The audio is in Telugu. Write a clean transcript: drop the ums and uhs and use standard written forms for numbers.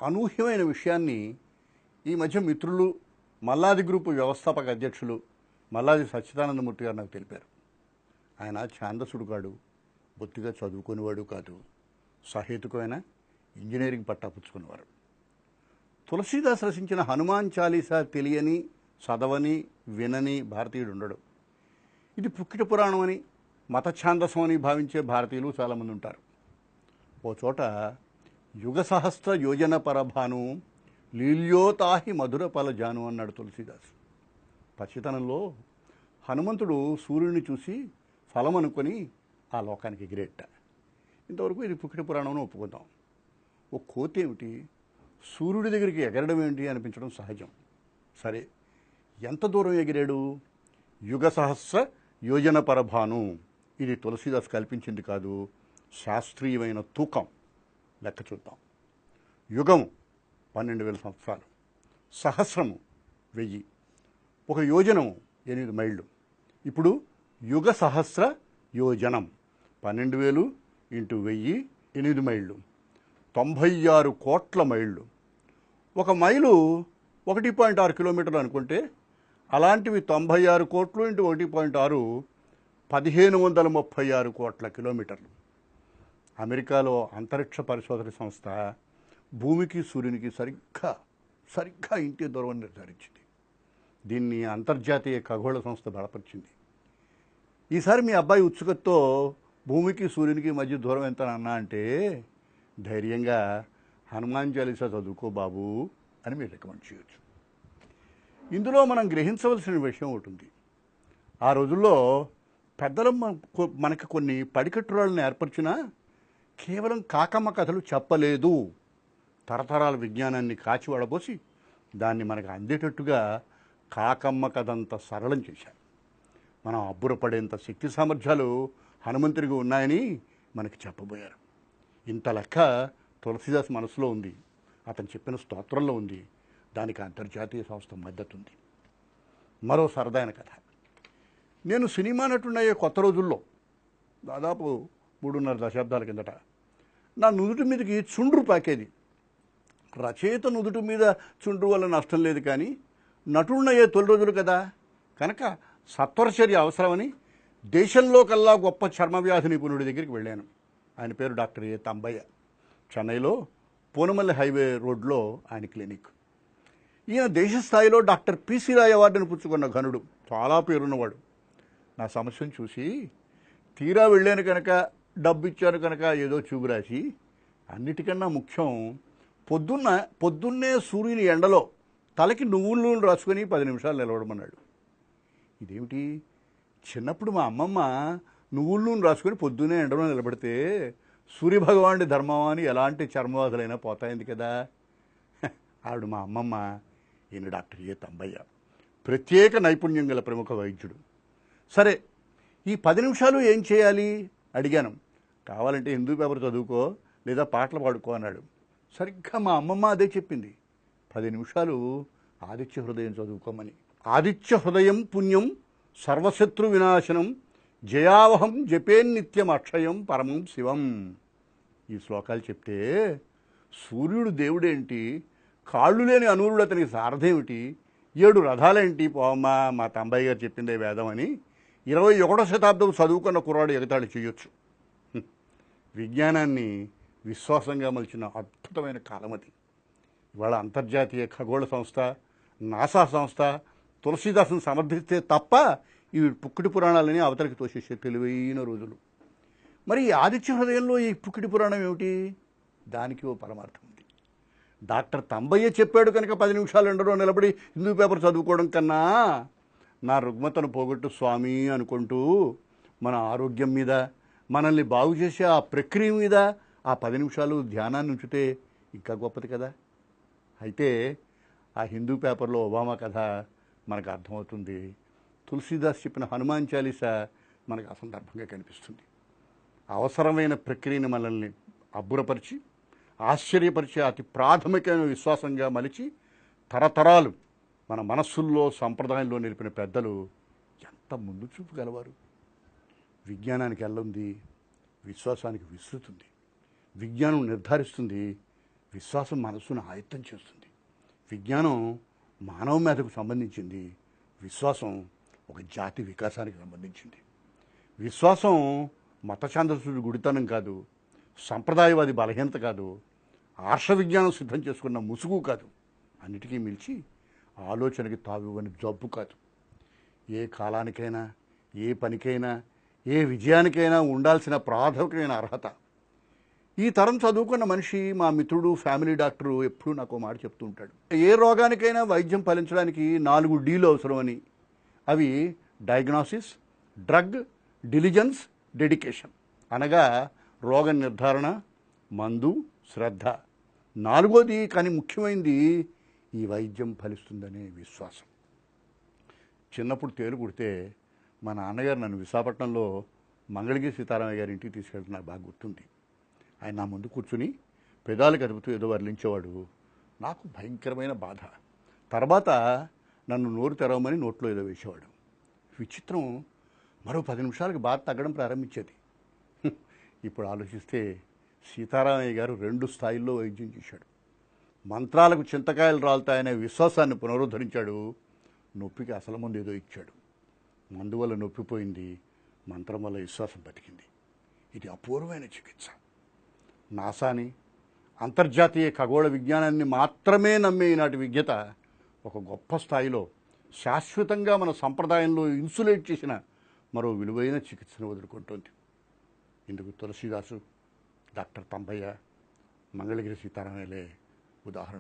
అనూహ్యమైన విషయాన్ని ఈ మధ్య మిత్రులు మల్లాది గ్రూపు వ్యవస్థాపక అధ్యక్షులు మల్లాది సచ్చిదానందమూర్తి గారు నాకు తెలిపారు. ఆయన ఛాందసుడు కాడు, బొత్తిగా చదువుకునేవాడు కాదు, సహేతుకమైన ఇంజనీరింగ్ పట్టా పుచ్చుకునేవారు. తులసీదాస్ రచించిన హనుమాన్ చాలీసా తెలియని, చదవని, వినని భారతీయుడు ఉండడు. ఇది పుక్కిట పురాణం అని, మత ఛాందసం అని భావించే భారతీయులు చాలామంది ఉంటారు. ఓ చోట యుగ సహస్ర యోజన పరభాను లీల్యోతాహి మధుర ఫలజాను అన్నాడు తులసీదాస్. పచ్చితనంలో హనుమంతుడు సూర్యుడిని చూసి ఫలం అనుకొని ఆ లోకానికి ఎగిరేట. ఇంతవరకు ఇది పుక్కిట పురాణం ఒప్పుకుందాం. ఓ కోతి ఏమిటి, సూర్యుడి దగ్గరికి ఎగరడం ఏంటి అనిపించడం సహజం. సరే, ఎంత దూరం ఎగిరాడు? యుగ సహస్ర యోజన పరభాను. ఇది తులసీదాస్ కల్పించింది కాదు, శాస్త్రీయమైన తూకం. లెక్క చూద్దాం. యుగము 12,000 సంవత్సరాలు, సహస్రము 1000, ఒక యోజనము 8 మైళ్ళు. ఇప్పుడు యుగ సహస్ర యోజనం 12,000 × 1000 8 మైళ్ళు, 96 కోట్ల మైళ్ళు. ఒక మైలు 1.6 కిలోమీటర్లు అనుకుంటే అలాంటివి 96 కోట్లు × 1.6 1536 కోట్ల కిలోమీటర్లు. అమెరికాలో అంతరిక్ష పరిశోధన సంస్థ భూమికి సూర్యునికి సరిగ్గా ఇంటి దూరం నిర్ధారించింది. దీన్ని అంతర్జాతీయ ఖగోళ సంస్థ బలపరిచింది. ఈసారి మీ అబ్బాయి ఉత్సుకతతో భూమికి సూర్యునికి మధ్య దూరం ఎంత అన్నా అంటే ధైర్యంగా హనుమాన్ చాలీసా చదువుకో బాబు అని మీరు రికమెండ్ చేయొచ్చు. ఇందులో మనం గ్రహించవలసిన విషయం ఒకటి ఉంది. ఆ రోజుల్లో పెద్దలు మనకి కొన్ని పడికట్టురాళ్ళని ఏర్పరిచినా కేవలం కాకమ్మ కథలు చెప్పలేదు. తరతరాల విజ్ఞానాన్ని కాచి వడబోసి దాన్ని మనకు అందేటట్టుగా కాకమ్మ కథంత సరళం చేశారు. మనం అబ్బురపడేంత శక్తి సామర్థ్యాలు హనుమంతుడికి ఉన్నాయని మనకి చెప్పబోయారు. ఇంత లెక్క తులసీదాస్ మనసులో ఉంది, అతను చెప్పిన స్తోత్రంలో ఉంది. దానికి అంతర్జాతీయ సంస్థ మద్దతు ఉంది. మరో సరదైన కథ. నేను సినిమా నటుడయ్యే కొత్త రోజుల్లో, దాదాపు 3.5 దశాబ్దాల కిందట, నా నుదుటి మీదకి చుండ్రు పాకేది. రచయిత నుదుటి మీద చుండ్రు వల్ల నష్టం లేదు, కానీ నటుడినయ్యే తొలి రోజులు కదా, కనుక సత్వరచర్య అవసరమని దేశంలో కల్లా గొప్ప చర్మవ్యాధి నిపుణుడి దగ్గరికి వెళ్ళాను. ఆయన పేరు డాక్టర్ ఏ తంబయ్య. చెన్నైలో పూనమల్లి హైవే రోడ్లో ఆయన క్లినిక్. ఈయన దేశ స్థాయిలో డాక్టర్ పిసి రాయ్ అవార్డును పుచ్చుకున్న ఘనుడు, చాలా పేరున్నవాడు. నా సమస్యను చూసి తీరా వెళ్ళాను కనుక, డబ్బు ఇచ్చాను కనుక ఏదో చూపు రాసి, అన్నిటికన్నా ముఖ్యం పొద్దున్నే సూర్యుని ఎండలో తలకి నువ్వుల నూనె రాసుకొని 10 నిమిషాలు నిలబడమన్నాడు. ఇదేమిటి, చిన్నప్పుడు మా అమ్మమ్మ నువ్వుల నూనె రాసుకొని పొద్దున్నే ఎండలో నిలబడితే సూర్యభగవానుడి ధర్మం అని ఎలాంటి చర్మవాదులైనా పోతాయింది కదా. ఆవిడ మా అమ్మమ్మ, ఈయన డాక్టర్ ఏ తంబయ్య, ప్రత్యేక నైపుణ్యం గల ప్రముఖ వైద్యుడు. సరే, ఈ 10 నిమిషాలు ఏం చేయాలి అడిగాను. కావాలంటే హిందూ పేపర్ చదువుకో, లేదా పాటలు పాడుకో అన్నాడు. సరిగ్గా మా అమ్మమ్మ అదే చెప్పింది, 10 నిమిషాలు ఆదిత్య హృదయం చదువుకోమని. ఆదిత్య హృదయం పుణ్యం సర్వశత్రు వినాశనం జయావహం జపేన్నిత్యం అక్షయం పరమం శివం. ఈ శ్లోకాలు చెప్తే సూర్యుడు దేవుడేంటి, కాళ్ళు లేని అనూరుడు అతనికి సారథేమిటి, 7 రథాలేంటి, పోమ్మా మా తంబయ్య గారు చెప్పిందే వేదం అని 21వ శతాబ్దం చదువుకున్న కుర్రాడు ఎగతాళి చేయొచ్చు. విజ్ఞానాన్ని విశ్వాసంగా మలిచిన అద్భుతమైన కాలం అది. ఇవాళ అంతర్జాతీయ ఖగోళ సంస్థ, నాసా సంస్థ తులసీదాసును సమర్థిస్తే తప్ప ఇవి పుక్కిటి పురాణాలని అవతలికి తోసేసే తెలివైన రోజులు. మరి ఈ ఆదిత్య హృదయంలో ఈ పుక్కిటి పురాణం ఏమిటి? దానికి ఓ పరమార్థం ఉంది. డాక్టర్ తంబయ్య చెప్పాడు కనుక 10 నిమిషాలు ఎండలో నిలబడి హిందూ పేపర్ చదువుకోవడం కన్నా, నా రుగ్మతను పోగొట్టు స్వామి అనుకుంటూ మన ఆరోగ్యం మీద, మనల్ని బాగు చేసే ఆ ప్రక్రియ మీద ఆ 10 నిమిషాలు ధ్యానాన్ని ఉంచితే ఇంకా గొప్పది కదా. అయితే ఆ హిందూ పేపర్లో ఒబామా కథ మనకు అర్థమవుతుంది. తులసీదాస్ చెప్పిన హనుమాన్ చాలీసా మనకు అసందర్భంగా కనిపిస్తుంది. అవసరమైన ప్రక్రియను మనల్ని అబ్బురపరిచి ఆశ్చర్యపరిచే అతి ప్రాథమికమైన విశ్వాసంగా మలిచి తరతరాలు మన మనస్సుల్లో సంప్రదాయంలో నిలిపిన పెద్దలు ఎంత ముందు చూపు గలవారు. విజ్ఞానానికి ఎల్లుంది, విశ్వాసానికి విస్తృతుంది. విజ్ఞానం నిర్ధారిస్తుంది, విశ్వాసం మనసును ఆయత్తం చేస్తుంది. విజ్ఞానం మానవ మేధకు సంబంధించింది, విశ్వాసం ఒక జాతి వికాసానికి సంబంధించింది. విశ్వాసం మత ఛాందసుడి గుడితనం కాదు, సంప్రదాయవాది బలహీనత కాదు, ఆర్ష విజ్ఞానం సిద్ధం చేసుకున్న ముసుగు కాదు, అన్నిటికీ మిల్చి ఆలోచనకి తావివ్వని జబ్బు కాదు. ఏ కాలానికైనా, ఏ పనికైనా, ఏ విజయానికైనా ఉండాల్సిన ప్రాథమికమైన అర్హత. ఈ తరం చదువుకున్న మనిషి, మా మిత్రుడు ఫ్యామిలీ డాక్టరు ఎప్పుడూ నాకు మాట చెప్తూ ఉంటాడు. ఏ రోగానికైనా వైద్యం ఫలించడానికి 4 డీలు అవసరమని. అవి డయాగ్నోసిస్, డ్రగ్, డిలిజెన్స్, డెడికేషన్. అనగా రోగ నిర్ధారణ, మందు, శ్రద్ధ. 4వది కానీ ముఖ్యమైనది ఈ వైద్యం ఫలిస్తుందనే విశ్వాసం. చిన్నప్పుడు తేలు కుడితే మా నాన్నగారు నన్ను విశాఖపట్నంలో మంగళగిరి సీతారామయ్య గారి ఇంటికి తీసుకెళ్తే నాకు బాగా గుర్తుంది. ఆయన నా ముందు కూర్చుని పెదాలు కదుపుతూ ఏదో వర్లించేవాడు. నాకు భయంకరమైన బాధ. తర్వాత నన్ను నోరు తెరవమని నోట్లో ఏదో వేసేవాడు. విచిత్రం, మరో 10 నిమిషాలకు బాధ తగ్గడం ప్రారంభించేది. ఇప్పుడు ఆలోచిస్తే సీతారామయ్య గారు 2 స్థాయిల్లో వైద్యం చేశాడు. మంత్రాలకు చింతకాయలు రాలుతాయనే విశ్వాసాన్ని పునరుద్ధరించాడు. నొప్పికి అసలు మందు ఏదో ఇచ్చాడు. మందు వల్ల నొప్పి పోయింది, మంత్రం వల్ల విశ్వాసం బతికింది. ఇది అపూర్వమైన చికిత్స. నాసాని, అంతర్జాతీయ ఖగోళ విజ్ఞానాన్ని మాత్రమే నమ్మే ఈనాటి విజ్ఞత ఒక గొప్ప స్థాయిలో శాశ్వతంగా మన సంప్రదాయంలో ఇన్సులేట్ చేసిన మరో విలువైన చికిత్సను వదులుకుంటోంది. ఇందుకు తులసీదాసు, డాక్టర్ తంబయ్య, మంగళగిరి సీతారామయ్యలే ఉదాహరణ.